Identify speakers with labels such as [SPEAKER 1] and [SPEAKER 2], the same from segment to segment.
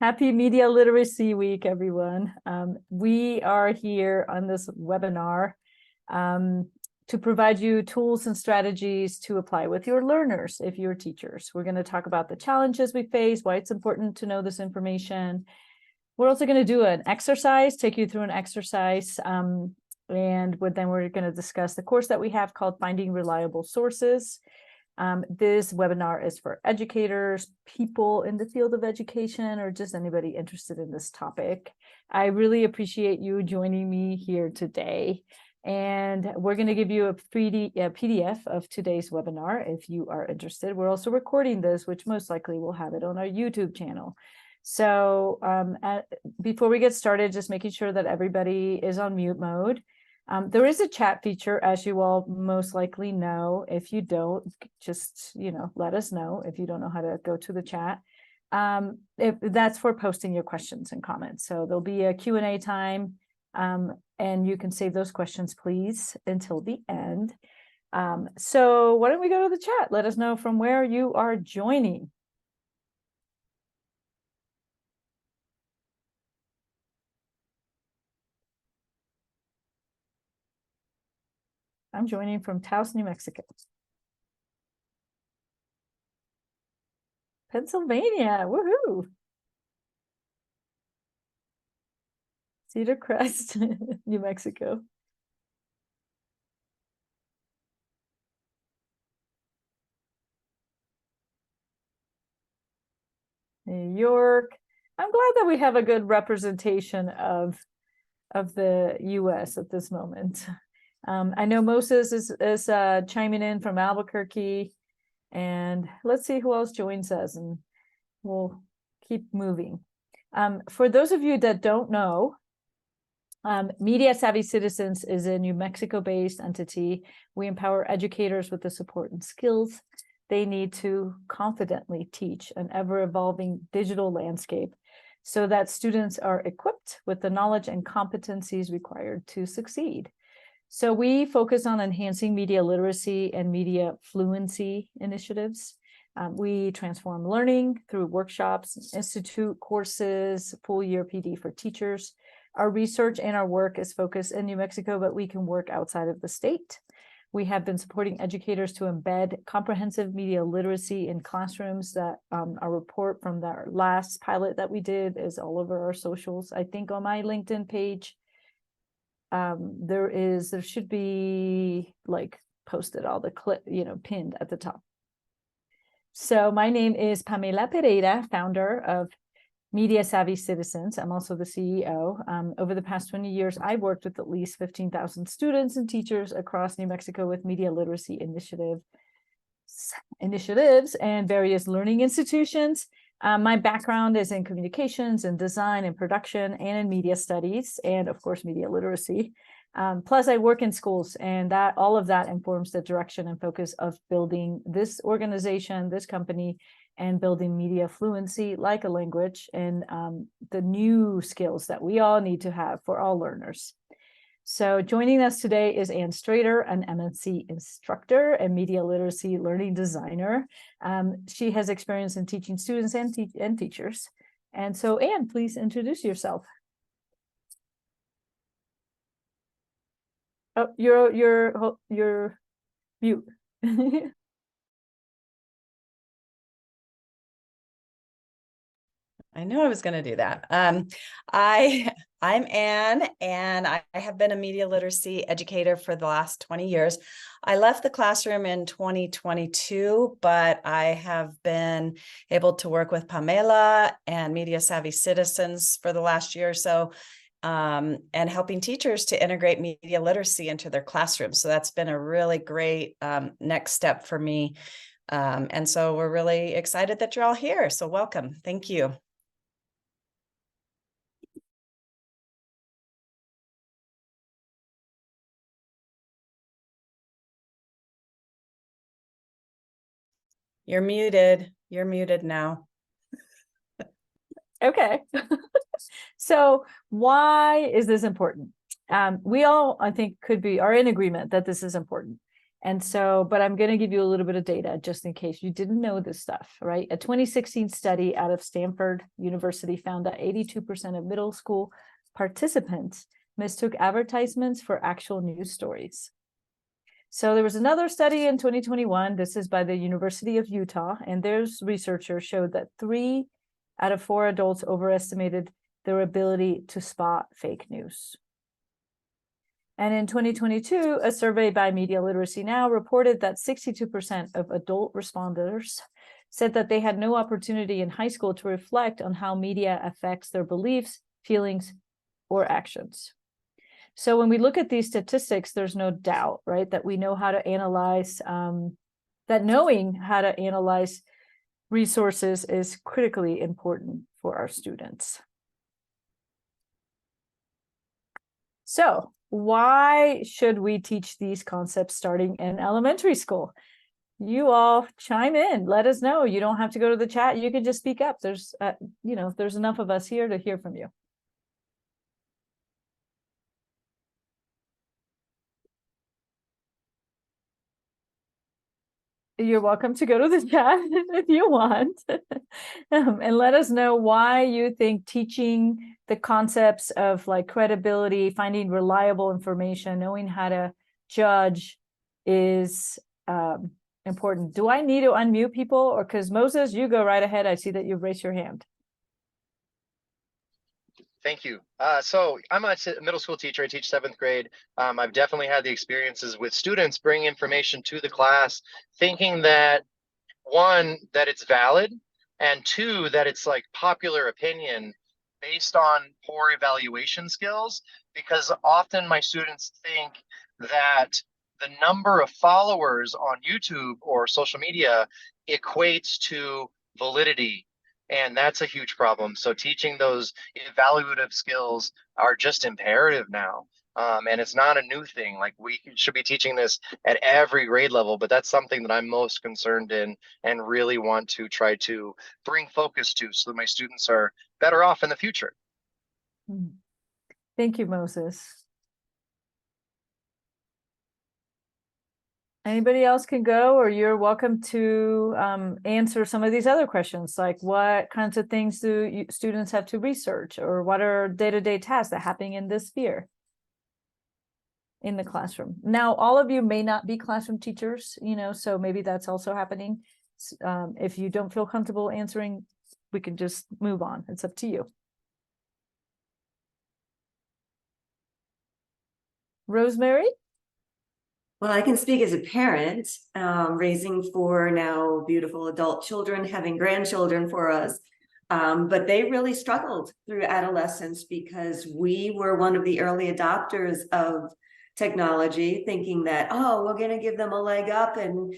[SPEAKER 1] Happy Media Literacy Week, everyone. We are here on this webinar to provide you tools and strategies to apply with your learners if you're teachers. We're going to talk about the challenges we face, why it's important to know this information. We're also going to do an exercise, take you through an exercise, and then we're going to discuss the course that we have called Finding Reliable Sources. This webinar is for educators, people in the field of education, or just anybody interested in this topic. I really appreciate you joining me here today. And we're going to give you a PDF of today's webinar if you are interested. We're also recording this, which most likely will have it on our YouTube channel. So before we get started, just making sure that everybody is on mute mode. There is a chat feature, as you all most likely know. If you don't, just let us know if you don't know how to go to the chat. If that's for posting your questions and comments. So there'll be a Q&A time, and you can save those questions, please, until the end. So why don't we go to the chat? Let us know from where you are joining. I'm joining from Taos, New Mexico. Pennsylvania, woohoo! Cedar Crest, New Mexico. New York. I'm glad that we have a good representation of the US at this moment. I know Moses is chiming in from Albuquerque, and let's see who else joins us, and we'll keep moving. For those of you that don't know, Media Savvy Citizens is a New Mexico-based entity. We empower educators with the support and skills they need to confidently teach an ever-evolving digital landscape so that students are equipped with the knowledge and competencies required to succeed. So we focus on enhancing media literacy and media fluency initiatives. We transform learning through workshops, institute courses, full year PD for teachers. Our research and our work is focused in New Mexico, but we can work outside of the state. We have been supporting educators to embed comprehensive media literacy in classrooms. That our report from our last pilot that we did is all over our socials. I think on my LinkedIn page, there should be like posted all the clip, pinned at the top. So my name is Pamela Pereira, founder of Media Savvy Citizens. I'm also the CEO. Over the past 20 years, I've worked with at least 15,000 students and teachers across New Mexico with media literacy initiatives and various learning institutions. My background is in communications and design and production and in media studies and, of course, media literacy. Plus, I work in schools, and all of that informs the direction and focus of building this organization, this company, and building media fluency like a language, and the new skills that we all need to have for all learners. So joining us today is Ann Strader, an MNC instructor and media literacy learning designer. She has experience in teaching students and teachers. And so Ann, please introduce yourself. Oh, you're mute.
[SPEAKER 2] I knew I was going to do that. I'm Ann, and I have been a media literacy educator for the last 20 years. I left the classroom in 2022, but I have been able to work with Pamela and Media Savvy Citizens for the last year or so, and helping teachers to integrate media literacy into their classrooms. So that's been a really great next step for me. And so we're really excited that you're all here. So welcome. Thank you. You're muted. You're muted now.
[SPEAKER 1] Okay. So why is this important? We all, I think, are in agreement that this is important. And so, but I'm going to give you a little bit of data just in case you didn't know this stuff, right? A 2016 study out of Stanford University found that 82% of middle school participants mistook advertisements for actual news stories. So there was another study in 2021. This is by the University of Utah, and their researchers showed that 3 out of 4 adults overestimated their ability to spot fake news. And in 2022, a survey by Media Literacy Now reported that 62% of adult responders said that they had no opportunity in high school to reflect on how media affects their beliefs, feelings, or actions. So when we look at these statistics, there's no doubt, right, that we know how to analyze, that knowing how to analyze resources is critically important for our students. So why should we teach these concepts starting in elementary school? You all chime in, let us know. You don't have to go to the chat. You can just speak up. There's, there's enough of us here to hear from you. You're welcome to go to the chat if you want, and let us know why you think teaching the concepts of like credibility, finding reliable information, knowing how to judge is important. Do I need to unmute people, or because Moses, you go right ahead. I see that you've raised your hand.
[SPEAKER 3] Thank you. So I'm a middle school teacher. I teach 7th grade. I've definitely had the experiences with students bring information to the class, thinking that 1, that it's valid, and 2, that it's like popular opinion based on poor evaluation skills, because often my students think that the number of followers on YouTube or social media equates to validity. And that's a huge problem. So teaching those evaluative skills are just imperative now. And it's not a new thing. Like, we should be teaching this at every grade level, but that's something that I'm most concerned in and really want to try to bring focus to, so that my students are better off in the future.
[SPEAKER 1] Thank you, Moses. Anybody else can go, or you're welcome to answer some of these other questions, like what kinds of things do students have to research, or what are day-to-day tasks that happen in this sphere in the classroom. Now, all of you may not be classroom teachers, so maybe that's also happening. If you don't feel comfortable answering, we can just move on. It's up to you. Rosemary?
[SPEAKER 4] Well, I can speak as a parent, raising 4 now beautiful adult children, having grandchildren for us. But they really struggled through adolescence, because we were one of the early adopters of technology, thinking that, oh, we're going to give them a leg up. And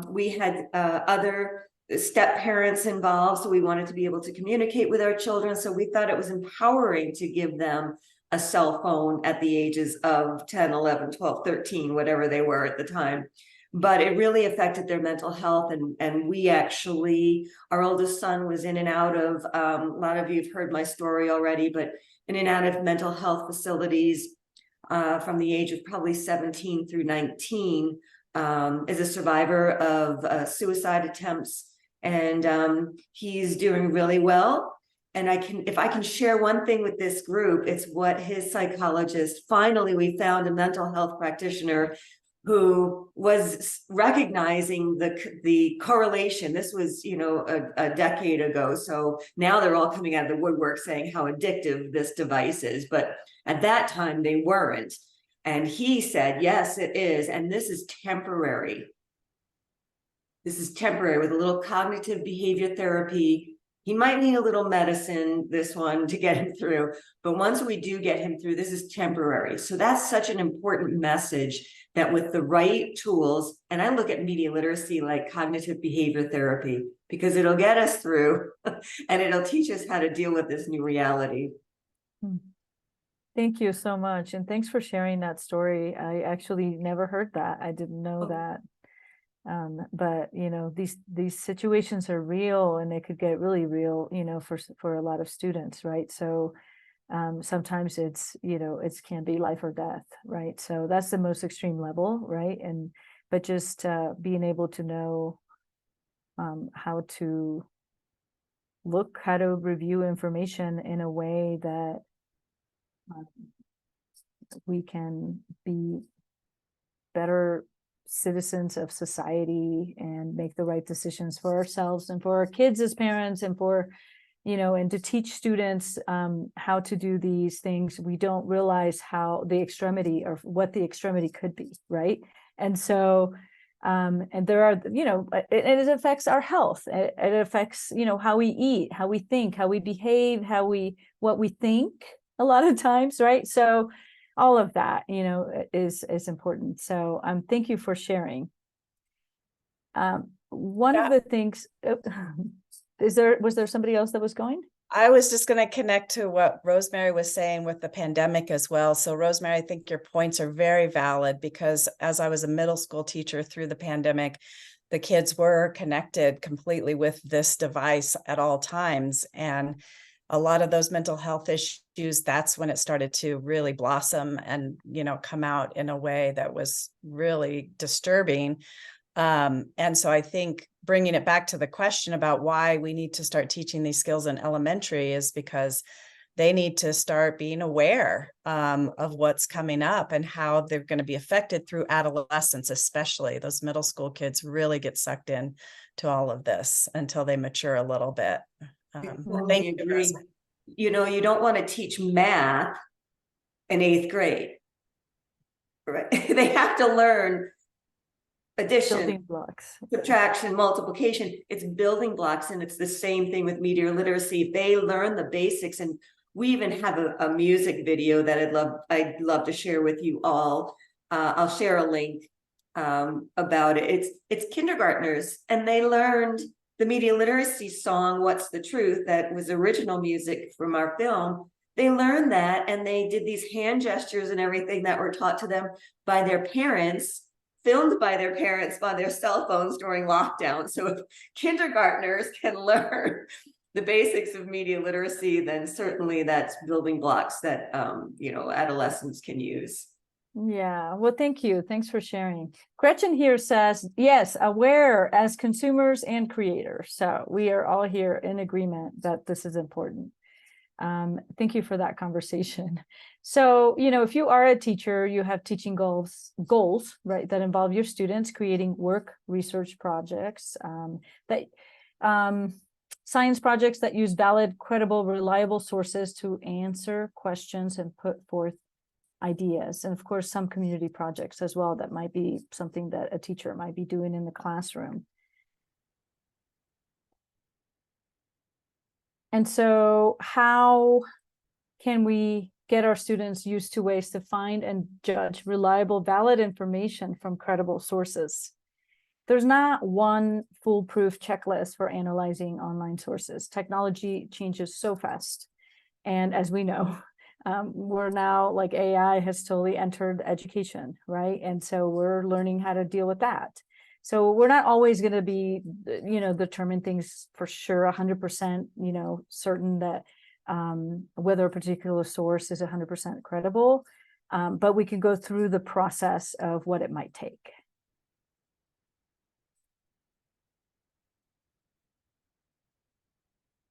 [SPEAKER 4] we had other step parents involved, so we wanted to be able to communicate with our children. So we thought it was empowering to give them a cell phone at the ages of 10, 11, 12, 13, whatever they were at the time. But it really affected their mental health. And we actually, our oldest son was in and out of, a lot of you have heard my story already, but in and out of mental health facilities from the age of probably 17 through 19, as a survivor of suicide attempts. And he's doing really well. And if I can share one thing with this group, it's what his psychologist, finally, we found a mental health practitioner who was recognizing the correlation. This was, a decade ago. So now they're all coming out of the woodwork saying how addictive this device is. But at that time, they weren't. And he said, yes, it is. And this is temporary. This is temporary with a little cognitive behavior therapy. He might need a little medicine, this one, to get him through. But once we do get him through, this is temporary. So that's such an important message, that with the right tools, and I look at media literacy like cognitive behavior therapy, because it'll get us through and it'll teach us how to deal with this new reality.
[SPEAKER 1] Thank you so much. And thanks for sharing that story. I actually never heard that. I didn't know that. But these situations are real, and they could get really real, for a lot of students, right? So Sometimes it's, it can be life or death, right? So that's the most extreme level, right? But just being able to know how to review information in a way that we can be better citizens of society and make the right decisions for ourselves and for our kids as parents, and and to teach students how to do these things. We don't realize how the extremity, or what the extremity could be, right? And so and there are, it affects our health. It affects, how we eat, how we think, how we behave, what we think a lot of times, right? So all of that, is important. So thank you for sharing. One of the things, was there somebody else that was going?
[SPEAKER 2] I was just going to connect to what Rosemary was saying with the pandemic as well. So Rosemary, I think your points are very valid, because as I was a middle school teacher through the pandemic, the kids were connected completely with this device at all times. And a lot of those mental health issues, that's when it started to really blossom and, come out in a way that was really disturbing. And so I think bringing it back to the question about why we need to start teaching these skills in elementary is because they need to start being aware of what's coming up and how they're going to be affected through adolescence, especially. Those middle school kids really get sucked in to all of this until they mature a little bit. Thank you,
[SPEAKER 4] agree. You don't want to teach math in 8th grade, right? They have to learn addition,
[SPEAKER 1] Building blocks,
[SPEAKER 4] subtraction, multiplication. It's building blocks, and it's the same thing with media literacy. They learn the basics, and we even have a music video that I'd love to share with you all. I'll share a link about it. It's kindergartners, and they learned the media literacy song, "What's the Truth?" that was original music from our film. They learned that, and they did these hand gestures and everything that were taught to them by their parents, filmed by their parents on their cell phones during lockdown. So if kindergartners can learn the basics of media literacy, then certainly that's building blocks that adolescents can use.
[SPEAKER 1] Yeah, well, thank you. Thanks for sharing. Gretchen here says, yes, aware as consumers and creators. So we are all here in agreement that this is important. Thank you for that conversation. So, if you are a teacher, you have teaching goals, right, that involve your students creating work research projects, science projects that use valid, credible, reliable sources to answer questions and put forth ideas. And of course, some community projects as well, that might be something that a teacher might be doing in the classroom. And so how can we get our students used to ways to find and judge reliable, valid information from credible sources? There's not one foolproof checklist for analyzing online sources. Technology changes so fast. And as we know, we're now, like, AI has totally entered education, right? And so we're learning how to deal with that. So we're not always going to be, determine things for sure, 100%, certain that whether a particular source is 100% credible, but we can go through the process of what it might take.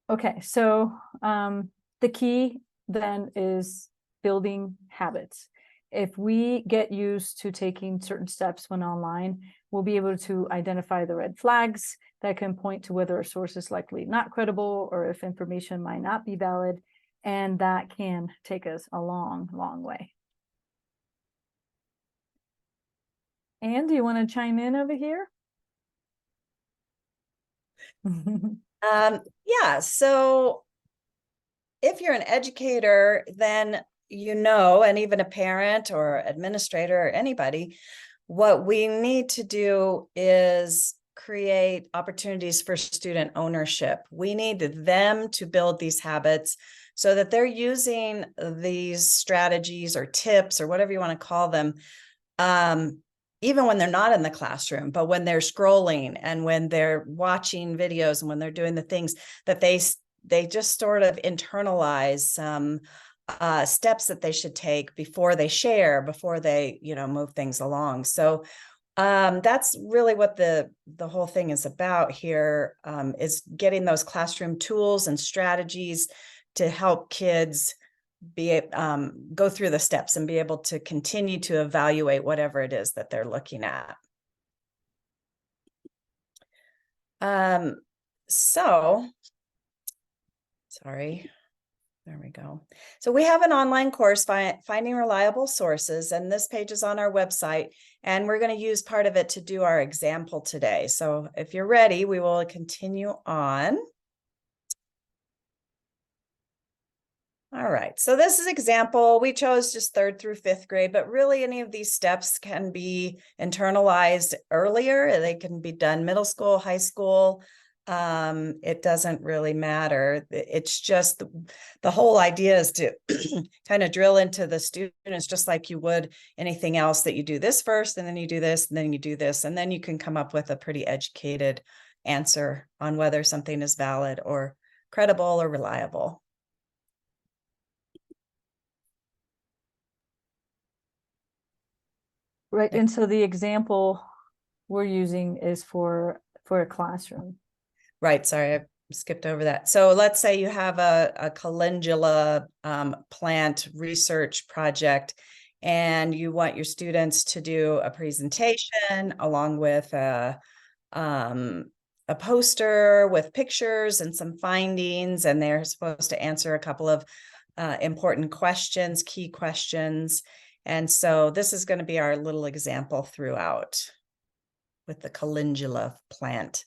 [SPEAKER 1] Okay, so the key then is building habits. If we get used to taking certain steps when online, we'll be able to identify the red flags that can point to whether a source is likely not credible or if information might not be valid. And that can take us a long, long way. Anne, do you want to chime in over here?
[SPEAKER 2] Yeah, so if you're an educator, then and even a parent or administrator or anybody, what we need to do is create opportunities for student ownership. We need them to build these habits so that they're using these strategies or tips or whatever you want to call them, even when they're not in the classroom, but when they're scrolling and when they're watching videos and when they're doing the things that they just sort of internalize some steps that they should take before they share, before they, move things along. So that's really what the whole thing is about here, is getting those classroom tools and strategies to help kids go through the steps and be able to continue to evaluate whatever it is that they're looking at. So, sorry. There we go. So we have an online course, Finding Reliable Sources, and this page is on our website, and we're going to use part of it to do our example today. So if you're ready, we will continue on. All right, so this is example. We chose just 3rd through 5th grade, but really any of these steps can be internalized earlier. They can be done middle school, high school. It doesn't really matter. It's just the whole idea is to kind of drill into the students, just like you would anything else, that you do this first, and then you do this, and then you do this, and then you can come up with a pretty educated answer on whether something is valid or credible or reliable.
[SPEAKER 1] Right, and so the example we're using is for a classroom.
[SPEAKER 2] Right, sorry, I skipped over that. So let's say you have a calendula plant research project, and you want your students to do a presentation along with a poster with pictures and some findings, and they're supposed to answer a couple of important questions, key questions. And so this is going to be our little example throughout with the calendula plant.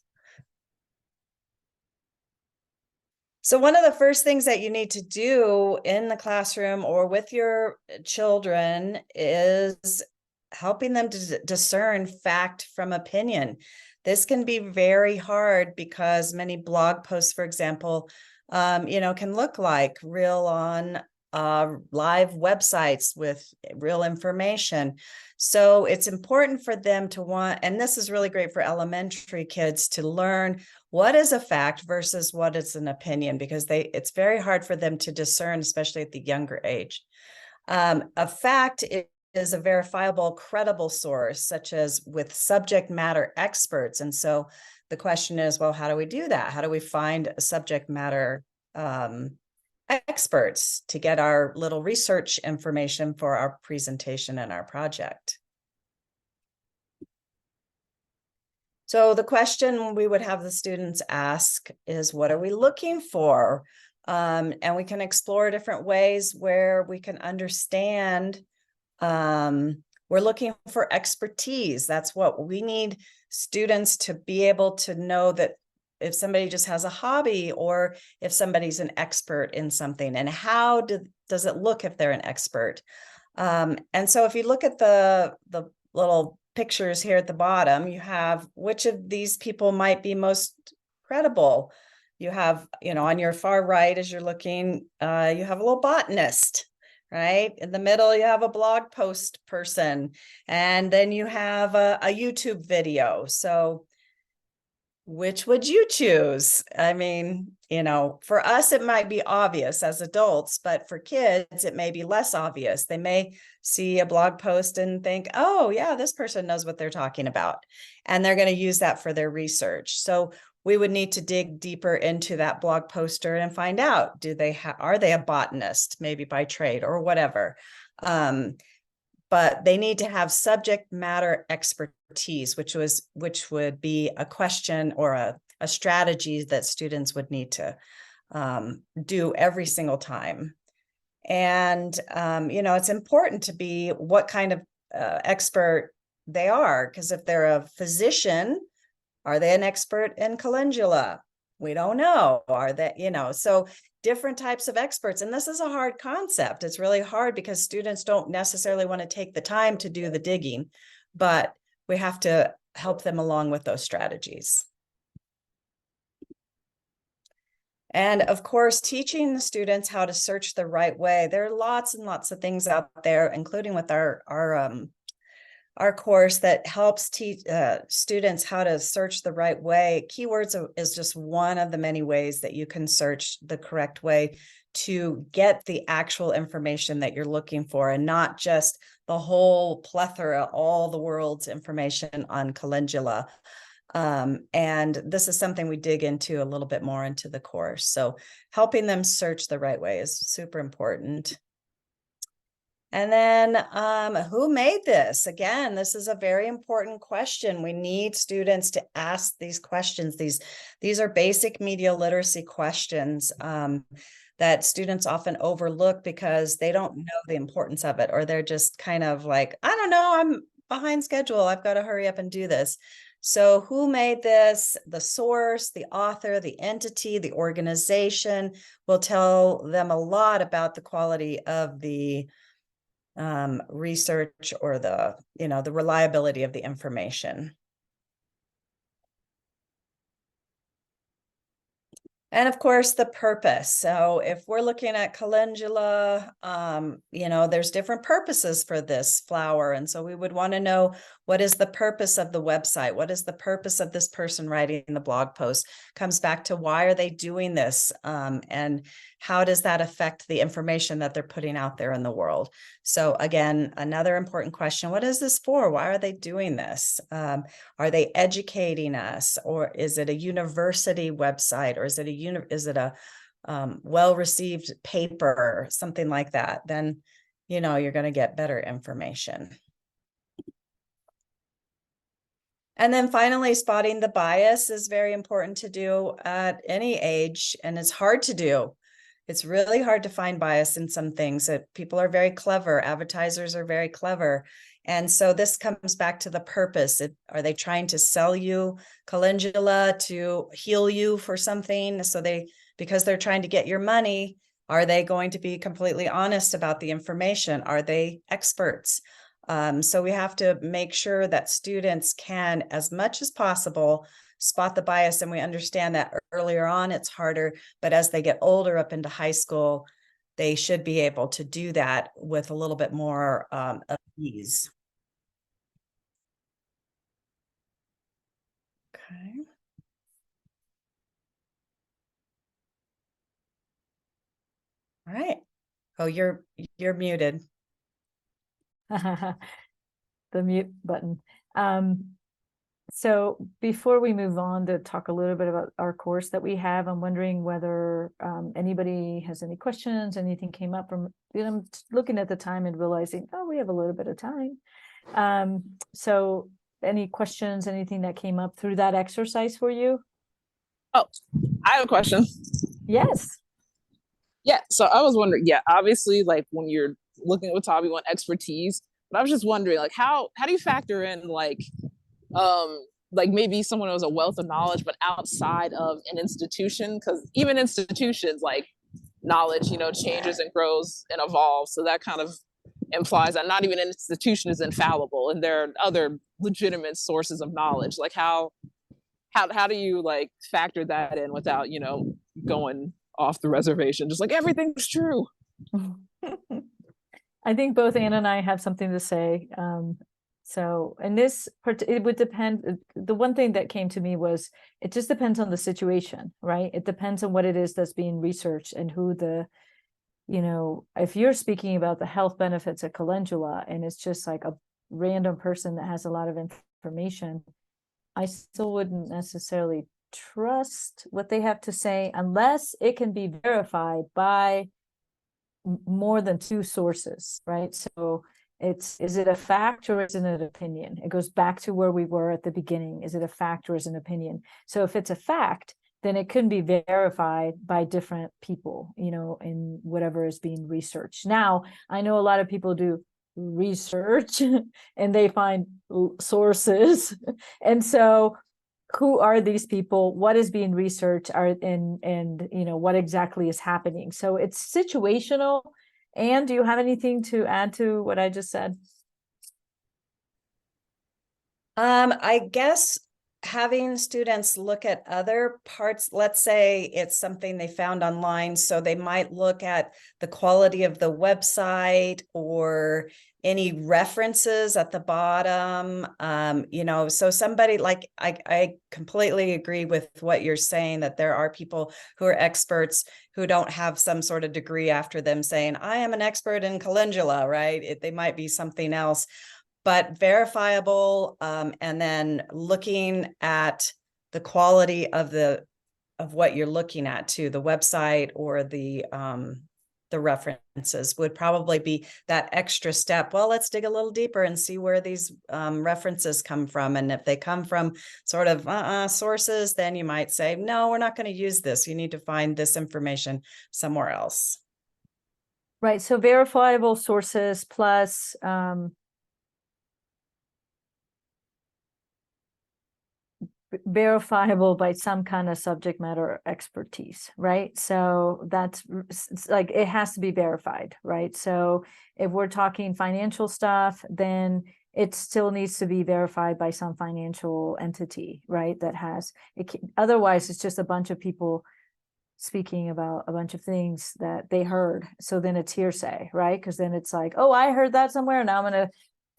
[SPEAKER 2] So one of the first things that you need to do in the classroom or with your children is helping them to discern fact from opinion. This can be very hard because many blog posts, for example, can look like real on live websites with real information. So it's important for them to want, and this is really great for elementary kids, to learn what is a fact versus what is an opinion, because it's very hard for them to discern, especially at the younger age. A fact is a verifiable, credible source, such as with subject matter experts. And so the question is, well, how do we do that? How do we find a subject matter experts to get our little research information for our presentation and our project? So the question we would have the students ask is, what are we looking for? And we can explore different ways where we can understand. We're looking for expertise. That's what we need students to be able to know, that if somebody just has a hobby or if somebody's an expert in something, and how does it look if they're an expert? And so if you look at the little pictures here at the bottom, you have which of these people might be most credible. You have, on your far right, as you're looking, you have a little botanist, right? In the middle, you have a blog post person, and then you have a YouTube video. So which would you choose? I mean, for us, it might be obvious as adults, but for kids, it may be less obvious. They may see a blog post and think, oh, yeah, this person knows what they're talking about. And they're going to use that for their research. So we would need to dig deeper into that blog poster and find out, are they a botanist, maybe by trade or whatever? But they need to have subject matter expertise, which would be a question or a strategy that students would need to do every single time. And, it's important to be what kind of expert they are, because if they're a physician, are they an expert in calendula? We don't know. Are they, so different types of experts. And this is a hard concept. It's really hard because students don't necessarily want to take the time to do the digging, but we have to help them along with those strategies. And of course, teaching the students how to search the right way. There are lots and lots of things out there, including with our our course that helps teach students how to search the right way. Keywords is just one of the many ways that you can search the correct way to get the actual information that you're looking for, and not just the whole plethora, all the world's information on calendula. And this is something we dig into a little bit more into the course. So helping them search the right way is super important. And then who made this? Again, this is a very important question. We need students to ask these questions. These are basic media literacy questions that students often overlook because they don't know the importance of it, or they're just kind of like, I don't know, I'm behind schedule, I've got to hurry up and do this. So who made this? The source, the author, the entity, the organization will tell them a lot about the quality of the research, or the reliability of the information. And of course, the purpose. So if we're looking at calendula, there's different purposes for this flower. And so we would want to know, what is the purpose of the website? What is the purpose of this person writing the blog post? Comes back to, why are they doing this? And how does that affect the information that they're putting out there in the world? So again, another important question: what is this for? Why are they doing this? Are they educating us, or is it a university website, or is it a well-received paper, something like that? Then you're going to get better information. And then finally, spotting the bias is very important to do at any age, and it's hard to do. It's really hard to find bias in some things. That people are very clever, advertisers are very clever. And so this comes back to the purpose. Are they trying to sell you calendula to heal you for something? So because they're trying to get your money, are they going to be completely honest about the information? Are they experts? So we have to make sure that students can, as much as possible, spot the bias. And we understand that earlier on it's harder, but as they get older, up into high school, they should be able to do that with a little bit more of ease. Okay. All right. Oh, you're muted.
[SPEAKER 1] The mute button. So before we move on to talk a little bit about our course that we have, I'm wondering whether anybody has any questions, anything came up from, I'm looking at the time and realizing, oh, we have a little bit of time. So any questions, anything that came up through that exercise for you?
[SPEAKER 5] Oh, I have a question.
[SPEAKER 1] Yes.
[SPEAKER 5] Yeah, so I was wondering, obviously, like when you're looking at Watauga, you want expertise, but I was just wondering, like, how do you factor in like maybe someone who has a wealth of knowledge, but outside of an institution? Because even institutions, like, knowledge, changes and grows and evolves. So that kind of implies that not even an institution is infallible, and there are other legitimate sources of knowledge. Like how do you like factor that in without, going off the reservation, just like everything's true?
[SPEAKER 1] I think both Anna and I have something to say. So in this part, it would depend. The one thing that came to me was, it just depends on the situation, right? It depends on what it is that's being researched and who if you're speaking about the health benefits of calendula and it's just like a random person that has a lot of information, I still wouldn't necessarily trust what they have to say unless it can be verified by more than two sources, right? So is it a fact or is it an opinion? It goes back to where we were at the beginning. Is it a fact or is it an opinion? So if it's a fact, then it can be verified by different people, in whatever is being researched. Now, I know a lot of people do research and they find sources. And so who are these people? What is being researched? And what exactly is happening? So it's situational. Anne, do you have anything to add to what I just said?
[SPEAKER 2] I guess having students look at other parts, let's say it's something they found online, so they might look at the quality of the website or any references at the bottom. So somebody like, I completely agree with what you're saying, that there are people who are experts who don't have some sort of degree after them saying, I am an expert in calendula, right? They might be something else, but verifiable, and then looking at the quality of what you're looking at too, the website or the references would probably be that extra step. Well, let's dig a little deeper and see where these references come from. And if they come from sort of sources, then you might say, no, we're not going to use this. You need to find this information somewhere else.
[SPEAKER 1] Right. So verifiable sources plus verifiable by some kind of subject matter expertise, right? So that's like, it has to be verified, right? So if we're talking financial stuff, then it still needs to be verified by some financial entity, right? That has it. Otherwise, it's just a bunch of people speaking about a bunch of things that they heard. So then it's hearsay, right? Because then it's like, oh, I heard that somewhere. Now I'm going to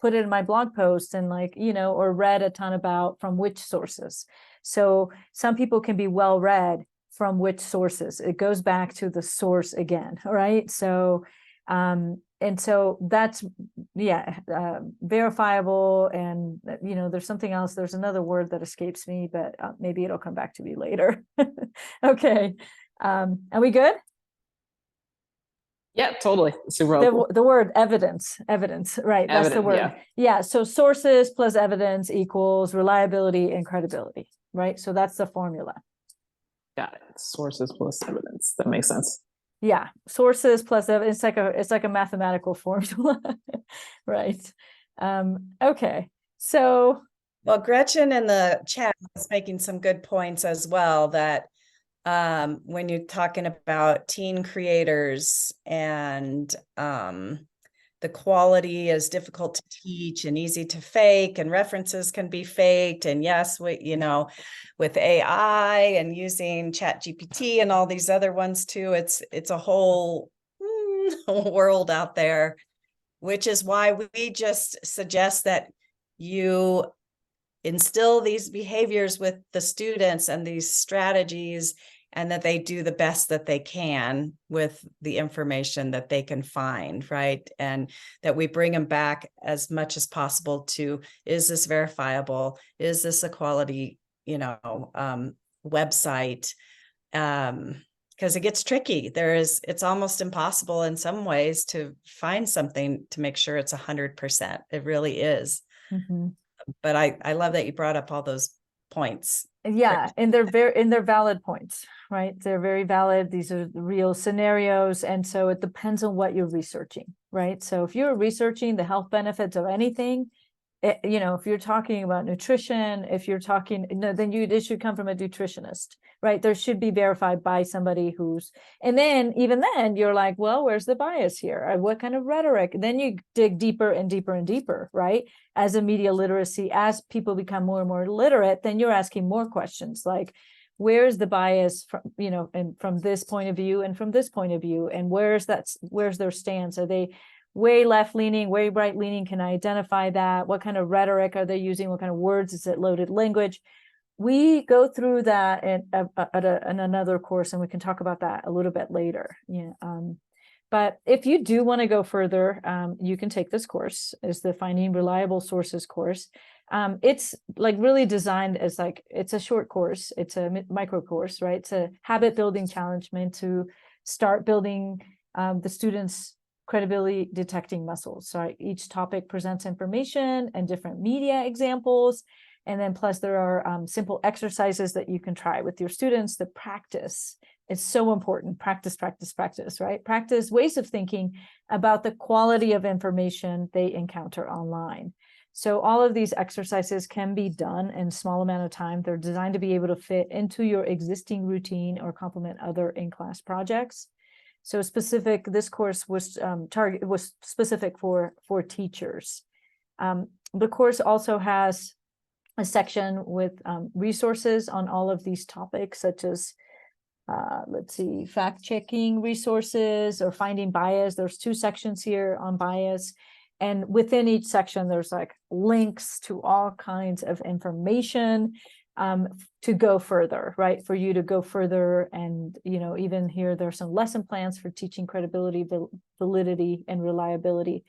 [SPEAKER 1] put it in my blog post and or read a ton about from which sources. So some people can be well read from which sources. It goes back to the source again, right? So, and so that's, verifiable. And, there's something else. There's another word that escapes me, but maybe it'll come back to me later. Okay. Are we good?
[SPEAKER 5] Yeah, totally. Super helpful.
[SPEAKER 1] The word evidence, right? That's the word. Yeah. So sources plus evidence equals reliability and credibility, right? So that's the formula.
[SPEAKER 5] Got it. Sources plus evidence. That makes sense.
[SPEAKER 1] Yeah. Sources plus evidence. It's like a mathematical formula, right? Okay. So.
[SPEAKER 2] Well, Gretchen in the chat is making some good points as well, that when you're talking about teen creators and the quality is difficult to teach and easy to fake, and references can be faked. And yes, with AI and using ChatGPT and all these other ones too, it's a whole world out there, which is why we just suggest that you instill these behaviors with the students and these strategies, and that they do the best that they can with the information that they can find, right? And that we bring them back as much as possible to, is this verifiable? Is this a quality, website? Because it gets tricky. It's almost impossible in some ways to find something to make sure it's 100%. It really is.
[SPEAKER 1] Mm-hmm.
[SPEAKER 2] But I love that you brought up all those points.
[SPEAKER 1] Yeah, and they're valid points, right? They're very valid. These are the real scenarios. And so it depends on what you're researching, right? So if you're researching the health benefits of anything, if you're talking about nutrition, if you're talking, then it should come from a nutritionist, right? There should be verified by somebody and then even then you're like, well, where's the bias here? What kind of rhetoric? Then you dig deeper and deeper and deeper, right? As a media literacy, as people become more and more literate, then you're asking more questions like, where's the bias from, and from this point of view and from this point of view, and where's their stance? Are they way left leaning, way right leaning? Can I identify that? What kind of rhetoric are they using? What kind of words? Is it loaded language? We go through that in another course, and we can talk about that a little bit later. Yeah. But if you do want to go further, you can take this course. It's the Finding Reliable Sources course. It's like really designed as it's a short course. It's a micro course, right? It's a habit building challenge meant to start building the students' credibility detecting muscles. So each topic presents information and different media examples. And then plus there are simple exercises that you can try with your students. The practice is so important. Practice, right? Practice ways of thinking about the quality of information they encounter online. So all of these exercises can be done in a small amount of time. They're designed to be able to fit into your existing routine or complement other in-class projects. So this course was specific for teachers. The course also has a section with resources on all of these topics, such as let's see, fact-checking resources or finding bias. There's 2 sections here on bias. And within each section, there's like links to all kinds of information to go further, right? For you to go further. And, even here, there's some lesson plans for teaching credibility, validity, and reliability.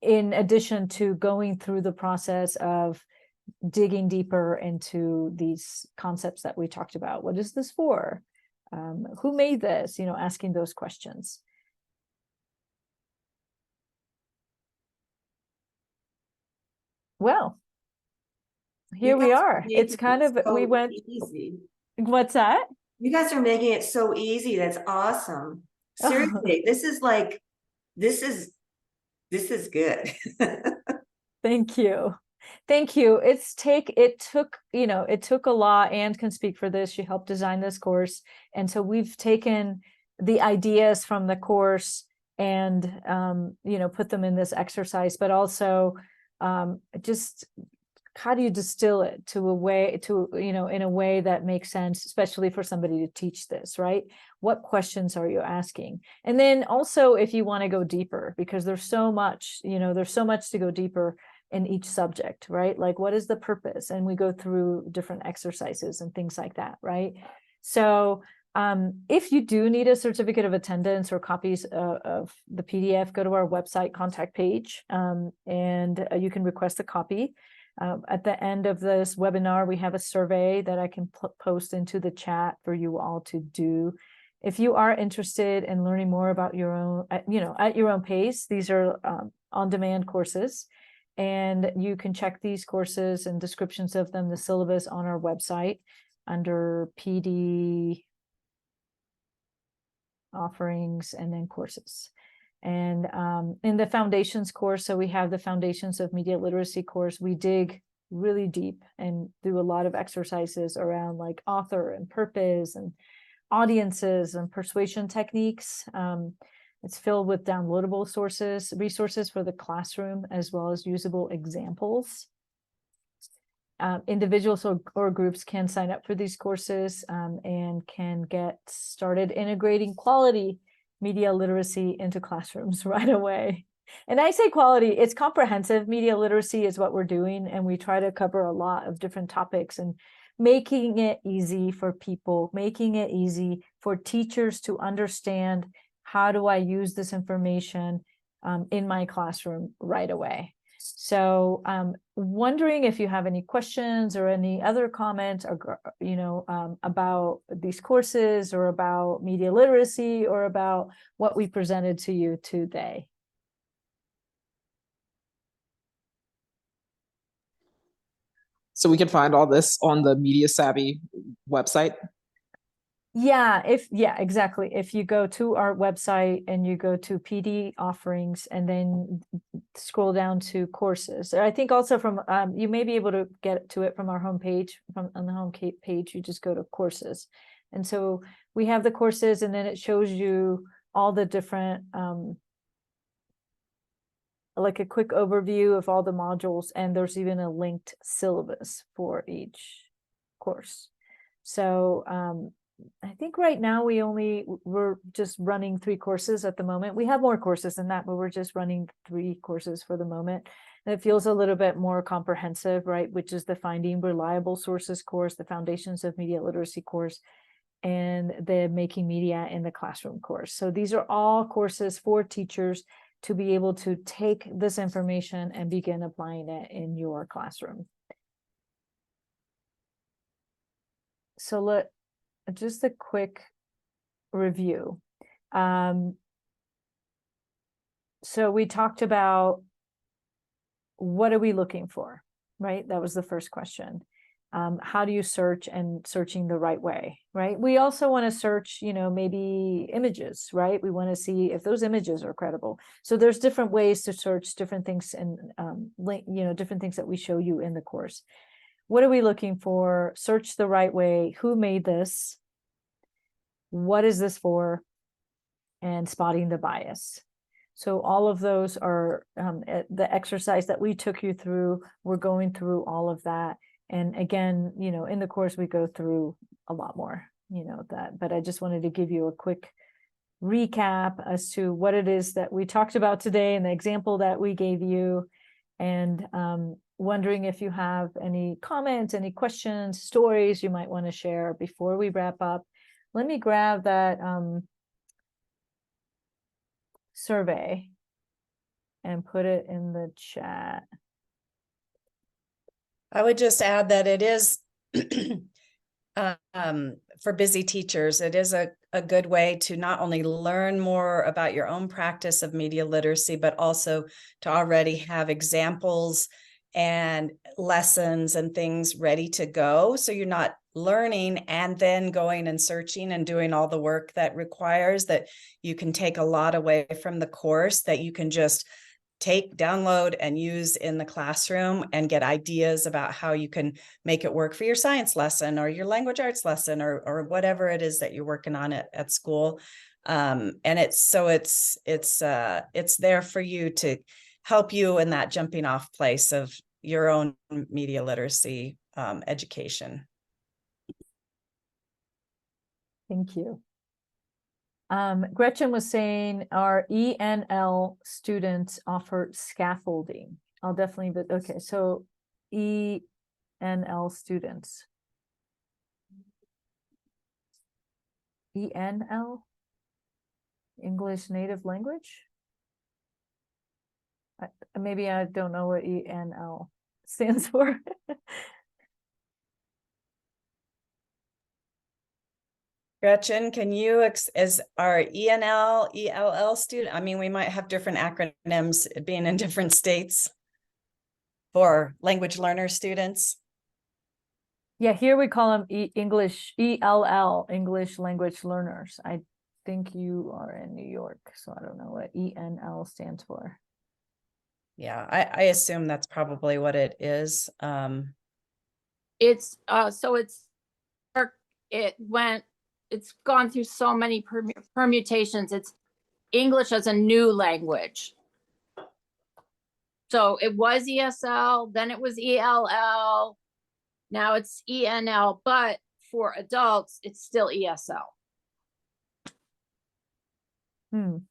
[SPEAKER 1] In addition to going through the process of digging deeper into these concepts that we talked about. What is this for? Who made this? Asking those questions. Well, here we are. It's kind of, we went,
[SPEAKER 4] easy.
[SPEAKER 1] What's that?
[SPEAKER 4] You guys are making it so easy. That's awesome. Seriously, this is good.
[SPEAKER 1] Thank you. Thank you. It took a lot. Anne can speak for this. She helped design this course. And so we've taken the ideas from the course and, put them in this exercise, but also just how do you distill it in a way that makes sense, especially for somebody to teach this, right? What questions are you asking? And then also if you want to go deeper, because there's so much to go deeper in each subject, right? Like, what is the purpose? And we go through different exercises and things like that, right? So if you do need a certificate of attendance or copies of the PDF, go to our website contact page, and you can request a copy. At the end of this webinar, we have a survey that I can post into the chat for you all to do. If you are interested in learning more about your own, at your own pace, these are on-demand courses. And you can check these courses and descriptions of them, the syllabus, on our website under PD offerings and then courses. And in the foundations course, so we have the Foundations of Media Literacy course. We dig really deep and do a lot of exercises around like author and purpose and audiences and persuasion techniques. It's filled with downloadable resources for the classroom, as well as usable examples. Individuals or groups can sign up for these courses and can get started integrating quality media literacy into classrooms right away. And I say quality, it's comprehensive. Media literacy is what we're doing, and we try to cover a lot of different topics and making it easy for people, making it easy for teachers to understand, how do I use this information in my classroom right away? So wondering if you have any questions or any other comments or, about these courses or about media literacy or about what we presented to you today.
[SPEAKER 5] So we can find all this on the Media Savvy website.
[SPEAKER 1] Yeah, exactly. If you go to our website and you go to PD offerings and then scroll down to courses, I think also from you may be able to get to it from our homepage. On the home page, you just go to courses, and so we have the courses, and then it shows you all the different like a quick overview of all the modules, and there's even a linked syllabus for each course. So I think right now we're just running 3 courses at the moment. We have more courses than that, but we're just running 3 courses for the moment. And it feels a little bit more comprehensive, right? Which is the Finding Reliable Sources course, the Foundations of Media Literacy course, and the Making Media in the Classroom course. So these are all courses for teachers to be able to take this information and begin applying it in your classroom. So just a quick review. So we talked about, what are we looking for, right? That was the first question. How do you search, and searching the right way, right? We also want to search, maybe images, right? We want to see if those images are credible. So there's different ways to search different things, and different things that we show you in the course. What are we looking for? Search the right way. Who made this? What is this for? And spotting the bias. So all of those are the exercise that we took you through. We're going through all of that. And again, you know, in the course, we go through a lot more, you know, that, but I just wanted to give you a quick recap as to what it is that we talked about today and the example that we gave you. And wondering if you have any comments, any questions, stories you might want to share before we wrap up. Let me grab that survey and put it in the chat.
[SPEAKER 2] I would just add that it is for busy teachers, it is a good way to not only learn more about your own practice of media literacy, but also to already have examples and lessons and things ready to go. So you're not learning and then going and searching and doing all the work that requires, that you can take a lot away from the course that you can just take, download, and use in the classroom and get ideas about how you can make it work for your science lesson or your language arts lesson or whatever it is that you're working on at school. And it's there for you to help you in that jumping off place of your own media literacy education.
[SPEAKER 1] Thank you. Gretchen was saying our ENL students offer scaffolding. I'll definitely, but okay, so ENL students. ENL? English native language? Maybe I don't know what ENL stands for.
[SPEAKER 2] Gretchen, can you, as our ENL, ELL student, I mean, we might have different acronyms being in different states for language learner students.
[SPEAKER 1] Yeah, here we call them English, ELL, English language learners. I think you are in New York, so I don't know what ENL stands for.
[SPEAKER 2] Yeah, I assume that's probably what it is.
[SPEAKER 6] It's it's gone through so many permutations. It's English as a new language. So it was ESL, then it was ELL, now it's ENL, but for adults, it's still ESL. So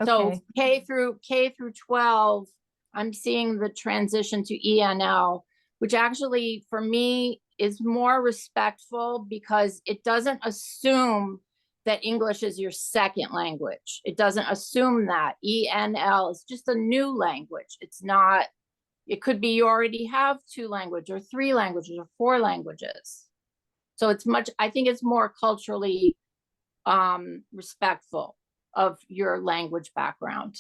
[SPEAKER 1] Okay.
[SPEAKER 6] K through 12, I'm seeing the transition to ENL, which actually for me is more respectful because it doesn't assume that English is your second language. It doesn't assume that. ENL is just a new language. It's not, it could be you already have 2 languages or 3 languages or 4 languages. So it's much, I think it's more culturally respectful of your language background.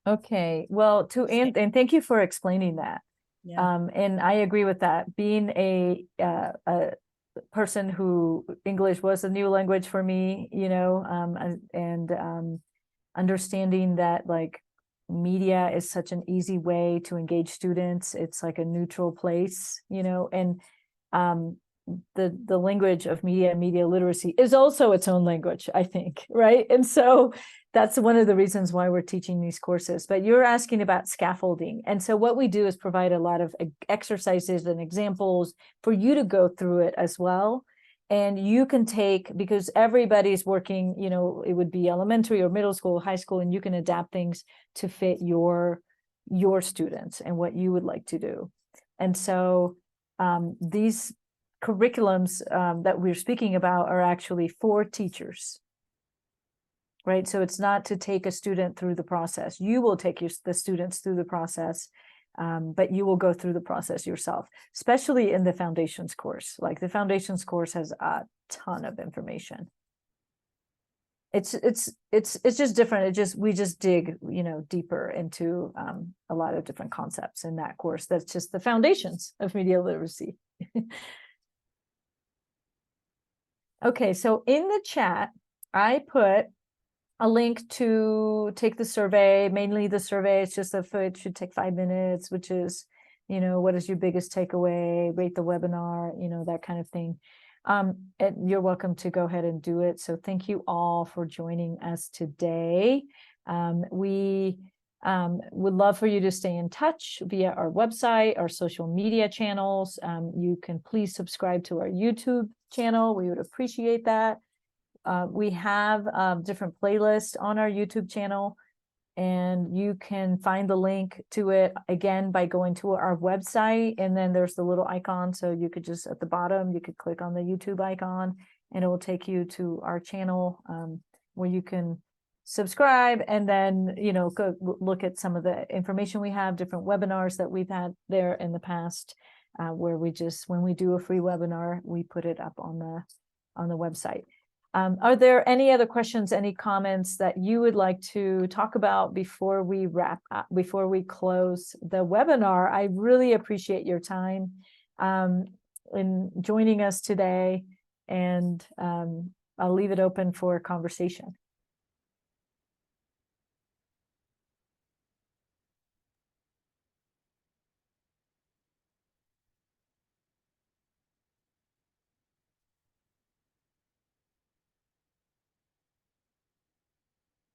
[SPEAKER 1] Okay, well, and thank you for explaining that.
[SPEAKER 2] Yeah.
[SPEAKER 1] And I agree with that. Being a person who English was a new language for me, you know, and understanding that like media is such an easy way to engage students. It's like a neutral place, you know, and the language of media literacy is also its own language, I think, right? And so that's one of the reasons why we're teaching these courses. But you're asking about scaffolding. And so what we do is provide a lot of exercises and examples for you to go through it as well. And you can take, because everybody's working, you know, it would be elementary or middle school, high school, and you can adapt things to fit your students and what you would like to do. And so these curriculums that we're speaking about are actually for teachers, right? So it's not to take a student through the process. You will take the students through the process, but you will go through the process yourself, especially in the foundations course. Like the foundations course has a ton of information. It's just different. We just dig, you know, deeper into a lot of different concepts in that course. That's just the foundations of media literacy. Okay, so in the chat, I put a link to take the survey, mainly the survey. It's just it should take 5 minutes, which is, you know, what is your biggest takeaway, rate the webinar, you know, that kind of thing. And you're welcome to go ahead and do it. So thank you all for joining us today. We would love for you to stay in touch via our website, our social media channels. You can please subscribe to our YouTube channel. We would appreciate that. We have different playlists on our YouTube channel, and you can find the link to it again by going to our website, and then there's the little icon. So you could just at the bottom, you could click on the YouTube icon and it will take you to our channel where you can subscribe and then, go look at some of the information we have, different webinars that we've had there in the past, where when we do a free webinar, we put it up on the website. Are there any other questions, any comments that you would like to talk about before we wrap up, before we close the webinar? I really appreciate your time in joining us today, and I'll leave it open for conversation.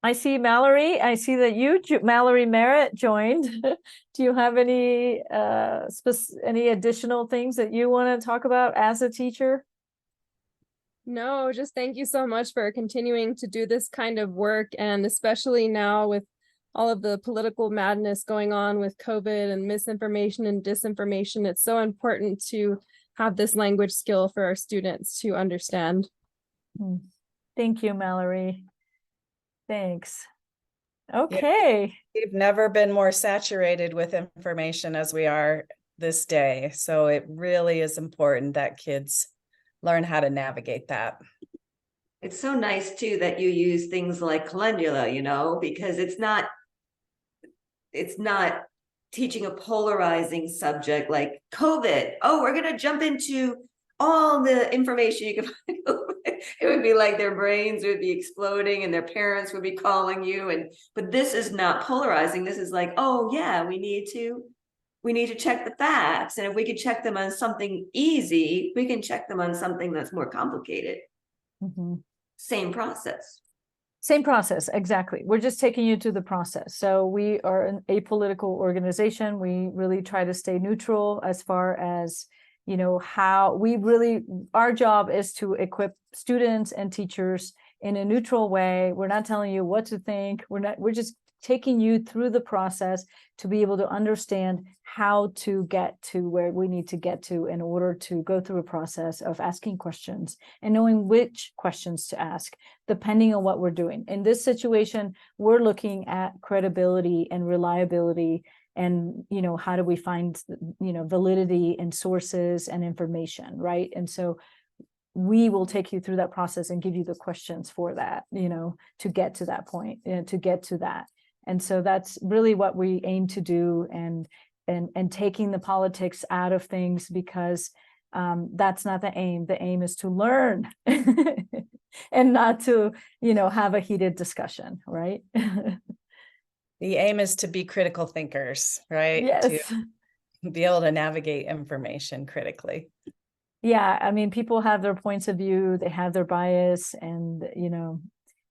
[SPEAKER 1] I see Mallory. I see that Mallory Merritt, joined. Do you have any additional things that you want to talk about as a teacher?
[SPEAKER 7] No, just thank you so much for continuing to do this kind of work, and especially now with all of the political madness going on with COVID and misinformation and disinformation. It's so important to have this language skill for our students to understand.
[SPEAKER 1] Thank you, Mallory. Thanks. Okay.
[SPEAKER 2] We've never been more saturated with information as we are this day. So it really is important that kids learn how to navigate that.
[SPEAKER 4] It's so nice too that you use things like calendula, because it's not teaching a polarizing subject like COVID. Oh, we're going to jump into all the information you can find. It would be like their brains would be exploding and their parents would be calling you. But this is not polarizing. This is like, oh yeah, we need to check the facts. And if we could check them on something easy, we can check them on something that's more complicated.
[SPEAKER 1] Mm-hmm.
[SPEAKER 4] Same process.
[SPEAKER 1] Same process, exactly. We're just taking you to the process. So we are an apolitical organization. We really try to stay neutral as far as, how our job is to equip students and teachers in a neutral way. We're not telling you what to think. We're just taking you through the process to be able to understand how to get to where we need to get to in order to go through a process of asking questions and knowing which questions to ask, depending on what we're doing. In this situation, we're looking at credibility and reliability and, how do we find, validity in sources and information, right? And so we will take you through that process and give you the questions for that, to get to that point, to get to that. And so that's really what we aim to do, and taking the politics out of things, because that's not the aim. The aim is to learn and not to, have a heated discussion, right?
[SPEAKER 2] The aim is to be critical thinkers, right?
[SPEAKER 1] Yes.
[SPEAKER 2] To be able to navigate information critically.
[SPEAKER 1] Yeah, I mean, people have their points of view, they have their bias, and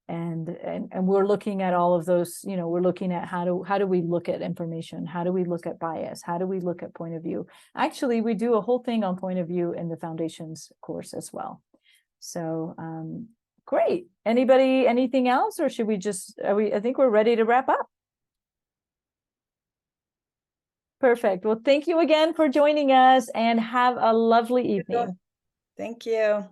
[SPEAKER 1] and we're looking at all of those. We're looking at how do we look at information, how do we look at bias, how do we look at point of view. Actually, we do a whole thing on point of view in the foundations course as well. So great. Anybody, anything else, or should we just? I think we're ready to wrap up. Perfect. Well, thank you again for joining us, and have a lovely evening.
[SPEAKER 2] Thank you.